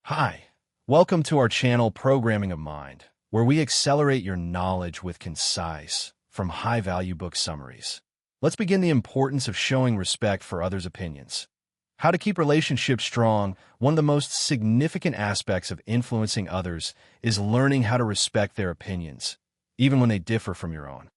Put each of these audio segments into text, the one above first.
Hi, welcome to our channel Programming of Mind, where we accelerate your knowledge with concise, from high-value book summaries. Let's begin the importance of showing respect for others' opinions. How to keep relationships strong. One of the most significant aspects of influencing others is learning how to respect their opinions, even when they differ from your own.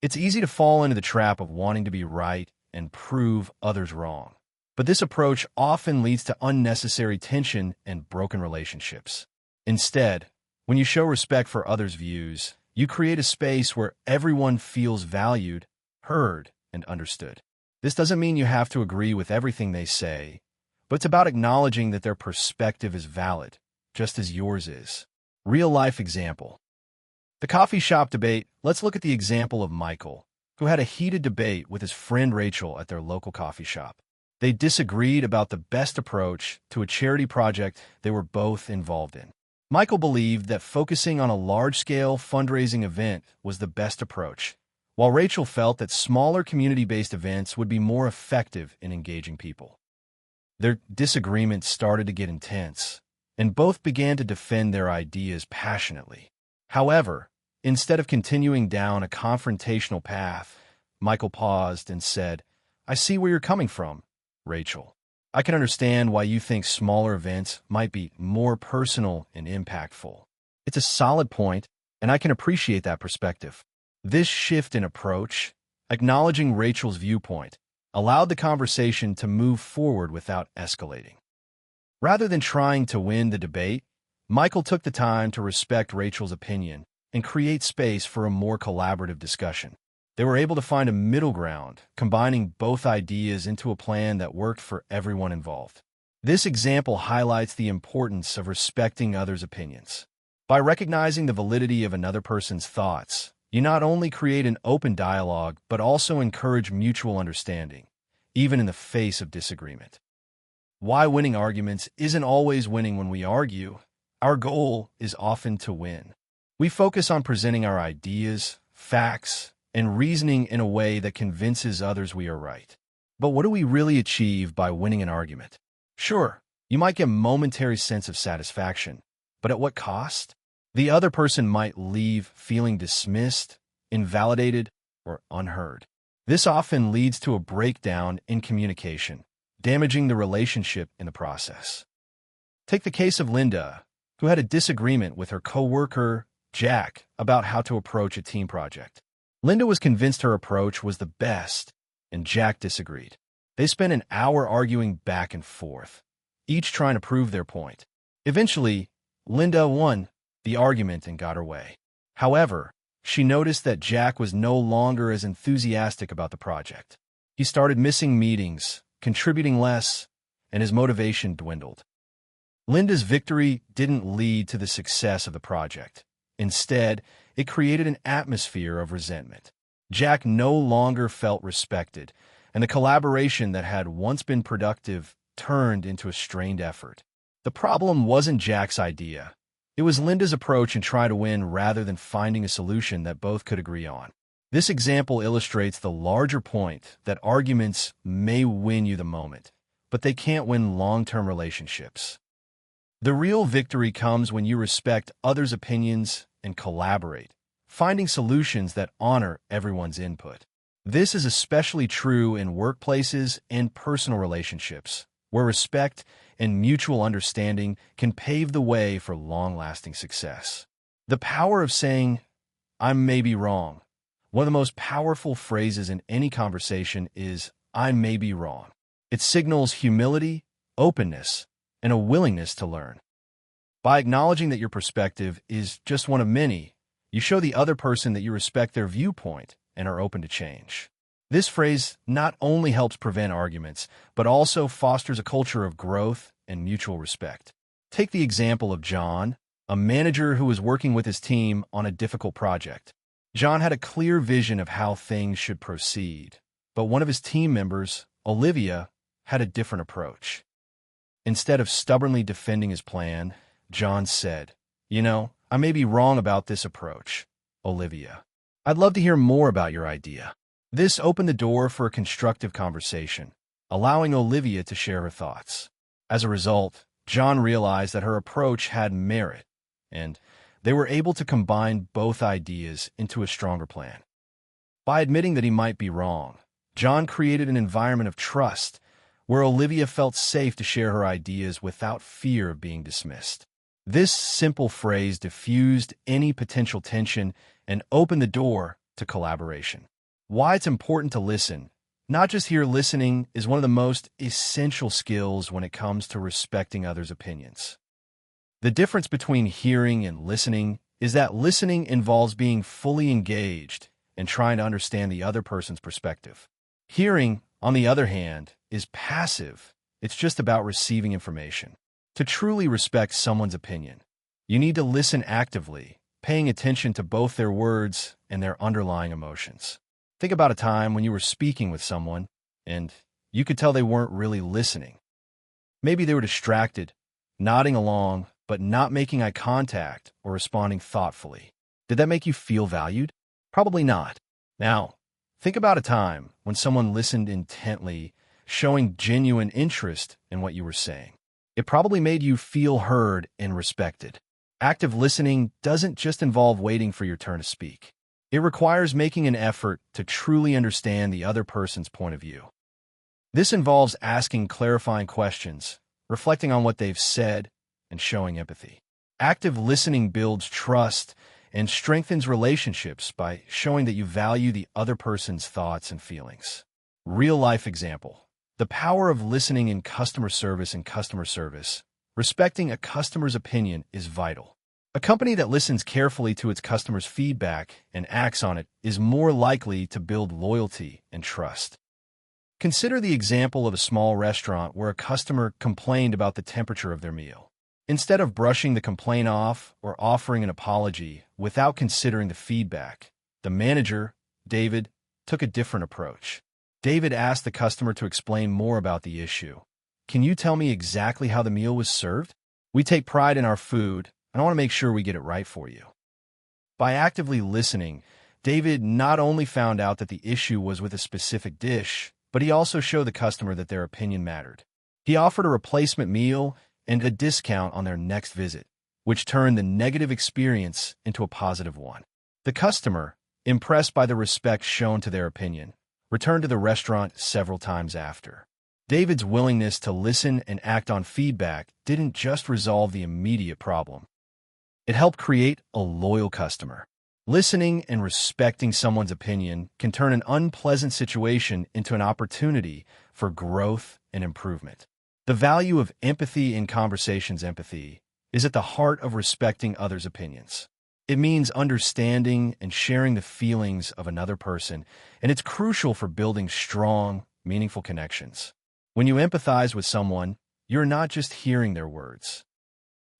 It's easy to fall into the trap of wanting to be right and prove others wrong. But this approach often leads to unnecessary tension and broken relationships. Instead, when you show respect for others' views, you create a space where everyone feels valued, heard, and understood. This doesn't mean you have to agree with everything they say, but it's about acknowledging that their perspective is valid, just as yours is. Real-life example. The coffee shop debate. Let's look at the example of Michael, who had a heated debate with his friend Rachel at their local coffee shop. They disagreed about the best approach to a charity project they were both involved in. Michael believed that focusing on a large-scale fundraising event was the best approach, while Rachel felt that smaller community-based events would be more effective in engaging people. Their disagreement started to get intense, and both began to defend their ideas passionately. However, instead of continuing down a confrontational path, Michael paused and said, "I see where you're coming from, Rachel. I can understand why you think smaller events might be more personal and impactful. It's a solid point, and I can appreciate that perspective." This shift in approach, acknowledging Rachel's viewpoint, allowed the conversation to move forward without escalating. Rather than trying to win the debate, Michael took the time to respect Rachel's opinion and create space for a more collaborative discussion. They were able to find a middle ground, combining both ideas into a plan that worked for everyone involved. This example highlights the importance of respecting others' opinions. By recognizing the validity of another person's thoughts, you not only create an open dialogue, but also encourage mutual understanding, even in the face of disagreement. Why winning arguments isn't always winning when we argue. Our goal is often to win. We focus on presenting our ideas, facts, and reasoning in a way that convinces others we are right. But what do we really achieve by winning an argument? Sure, you might get a momentary sense of satisfaction, but at what cost? The other person might leave feeling dismissed, invalidated, or unheard. This often leads to a breakdown in communication, damaging the relationship in the process. Take the case of Linda, who had a disagreement with her coworker, Jack, about how to approach a team project. Linda was convinced her approach was the best, and Jack disagreed. They spent an hour arguing back and forth, each trying to prove their point. Eventually, Linda won the argument and got her way. However, she noticed that Jack was no longer as enthusiastic about the project. He started missing meetings, contributing less, and his motivation dwindled. Linda's victory didn't lead to the success of the project. Instead, it created an atmosphere of resentment. Jack no longer felt respected, and the collaboration that had once been productive turned into a strained effort. The problem wasn't Jack's idea. It was Linda's approach in trying to win rather than finding a solution that both could agree on. This example illustrates the larger point that arguments may win you the moment, but they can't win long-term relationships. The real victory comes when you respect others' opinions and collaborate, finding solutions that honor everyone's input. This is especially true in workplaces and personal relationships, where respect and mutual understanding can pave the way for long-lasting success. The power of saying, "I may be wrong." One of the most powerful phrases in any conversation is, "I may be wrong." It signals humility, openness, and a willingness to learn. By acknowledging that your perspective is just one of many, you show the other person that you respect their viewpoint and are open to change. This phrase not only helps prevent arguments, but also fosters a culture of growth and mutual respect. Take the example of John, a manager who was working with his team on a difficult project. John had a clear vision of how things should proceed, but one of his team members, Olivia, had a different approach. Instead of stubbornly defending his plan, John said, "I may be wrong about this approach, Olivia. I'd love to hear more about your idea." This opened the door for a constructive conversation, allowing Olivia to share her thoughts. As a result, John realized that her approach had merit, and they were able to combine both ideas into a stronger plan. By admitting that he might be wrong, John created an environment of trust where Olivia felt safe to share her ideas without fear of being dismissed. This simple phrase diffused any potential tension and opened the door to collaboration. Why it's important to listen. Not just hear, listening is one of the most essential skills when it comes to respecting others' opinions. The difference between hearing and listening is that listening involves being fully engaged and trying to understand the other person's perspective. Hearing, on the other hand, is passive. It's just about receiving information. To truly respect someone's opinion, you need to listen actively, paying attention to both their words and their underlying emotions. Think about a time when you were speaking with someone and you could tell they weren't really listening. Maybe they were distracted, nodding along, but not making eye contact or responding thoughtfully. Did that make you feel valued? Probably not. Now, think about a time when someone listened intently, showing genuine interest in what you were saying. It probably made you feel heard and respected. Active listening doesn't just involve waiting for your turn to speak. It requires making an effort to truly understand the other person's point of view. This involves asking clarifying questions, reflecting on what they've said, and showing empathy. Active listening builds trust and strengthens relationships by showing that you value the other person's thoughts and feelings. Real-life example. The power of listening in customer service and customer service. Respecting a customer's opinion is vital. A company that listens carefully to its customers' feedback and acts on it is more likely to build loyalty and trust. Consider the example of a small restaurant where a customer complained about the temperature of their meal. Instead of brushing the complaint off or offering an apology without considering the feedback, the manager, David, took a different approach. David asked the customer to explain more about the issue. "Can you tell me exactly how the meal was served? We take pride in our food, and I want to make sure we get it right for you." By actively listening, David not only found out that the issue was with a specific dish, but he also showed the customer that their opinion mattered. He offered a replacement meal and a discount on their next visit, which turned the negative experience into a positive one. The customer, impressed by the respect shown to their opinion, returned to the restaurant several times after. David's willingness to listen and act on feedback didn't just resolve the immediate problem. It helped create a loyal customer. Listening and respecting someone's opinion can turn an unpleasant situation into an opportunity for growth and improvement. The value of empathy in conversations. Empathy is at the heart of respecting others' opinions. It means understanding and sharing the feelings of another person, and it's crucial for building strong, meaningful connections. When you empathize with someone, you're not just hearing their words.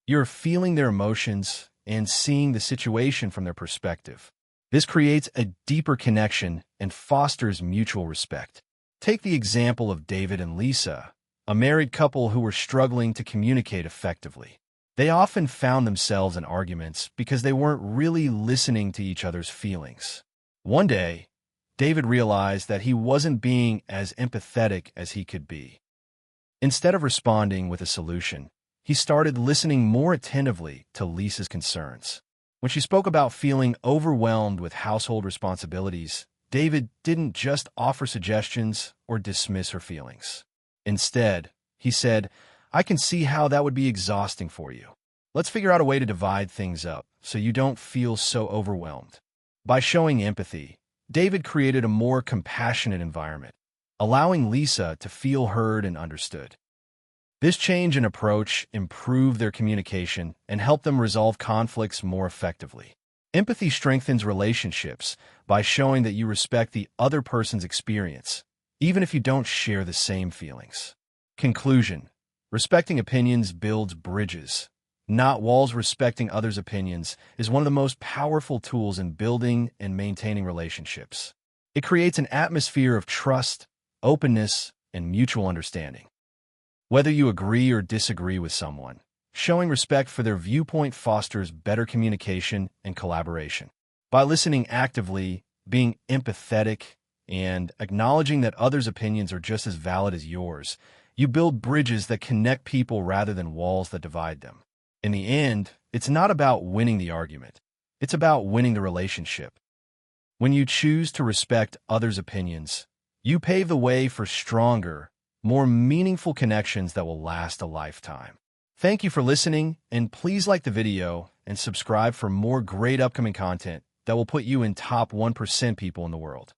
You're feeling their emotions and seeing the situation from their perspective. This creates a deeper connection and fosters mutual respect. Take the example of David and Lisa, a married couple who were struggling to communicate effectively. They often found themselves in arguments because they weren't really listening to each other's feelings. One day, David realized that he wasn't being as empathetic as he could be. Instead of responding with a solution, he started listening more attentively to Lisa's concerns. When she spoke about feeling overwhelmed with household responsibilities, David didn't just offer suggestions or dismiss her feelings. Instead, he said, "I can see how that would be exhausting for you. Let's figure out a way to divide things up so you don't feel so overwhelmed." By showing empathy, David created a more compassionate environment, allowing Lisa to feel heard and understood. This change in approach improved their communication and helped them resolve conflicts more effectively. Empathy strengthens relationships by showing that you respect the other person's experience, even if you don't share the same feelings. Conclusion: respecting opinions builds bridges, not walls. Respecting others' opinions is one of the most powerful tools in building and maintaining relationships. It creates an atmosphere of trust, openness, and mutual understanding. Whether you agree or disagree with someone, showing respect for their viewpoint fosters better communication and collaboration. By listening actively, being empathetic, and acknowledging that others' opinions are just as valid as yours, You build bridges that connect people rather than walls that divide them. In the end, it's not about winning the argument. It's about winning the relationship. When you choose to respect others' opinions, you pave the way for stronger, more meaningful connections that will last a lifetime. Thank you for listening, and please like the video and subscribe for more great upcoming content that will put you in top 1% people in the world.